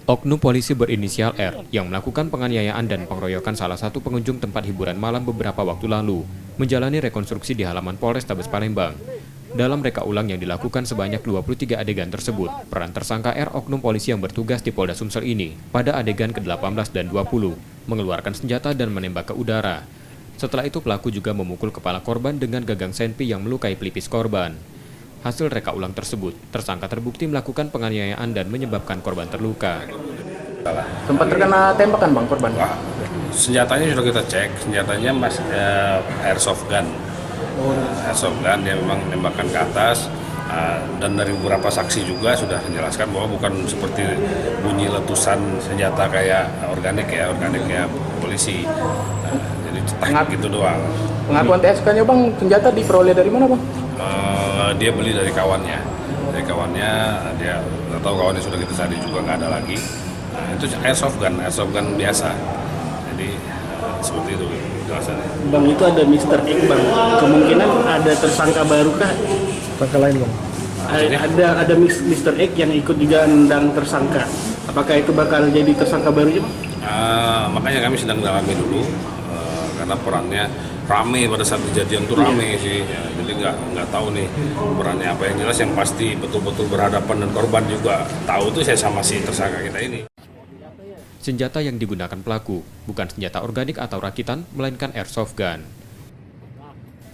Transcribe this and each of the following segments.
Oknum polisi berinisial R yang melakukan penganiayaan dan pengeroyokan salah satu pengunjung tempat hiburan malam beberapa waktu lalu menjalani rekonstruksi di halaman Polrestabes Palembang. Dalam reka ulang yang dilakukan sebanyak 23 adegan tersebut, peran tersangka R oknum polisi yang bertugas di Polda Sumsel ini pada adegan ke-18 dan 20 mengeluarkan senjata dan menembak ke udara. Setelah itu pelaku juga memukul kepala korban dengan gagang senpi yang melukai pelipis korban. Hasil reka ulang tersebut, tersangka terbukti melakukan penganiayaan dan menyebabkan korban terluka. Sempat terkena tembakan bang korban? Wah, senjatanya sudah kita cek, senjatanya airsoft gun. Airsoft gun dia memang menembakkan ke atas, dan dari beberapa saksi juga sudah menjelaskan bahwa bukan seperti bunyi letusan senjata kayak organik ya polisi. Jadi cetak gitu doang. Pengakuan TSK-nya bang, senjata diperoleh dari mana bang? Dia beli dari kawannya, dia nggak tahu kawannya sudah kita cari juga nggak ada lagi. Itu airsoft gun biasa. Jadi seperti itu jelasannya. Bang, itu ada Mr. X bang, kemungkinan ada tersangka baru kah? Tersangka lain bang? Ada Mr. X yang ikut juga nendang tersangka. Apakah itu bakal jadi tersangka baru bang? Makanya kami sedang dalami dulu, karena perannya rame pada saat kejadian tuh rame sih, ya, jadi nggak tahu nih perannya apa. Yang jelas yang pasti betul-betul berhadapan dan korban juga tahu tuh saya sama si tersangka kita ini. Senjata yang digunakan pelaku bukan senjata organik atau rakitan, melainkan airsoft gun.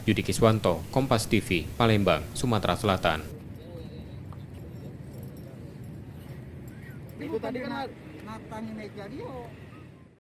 Yudi Kiswanto, Kompas TV, Palembang, Sumatera Selatan. Itu tadi kena tangin meja dia.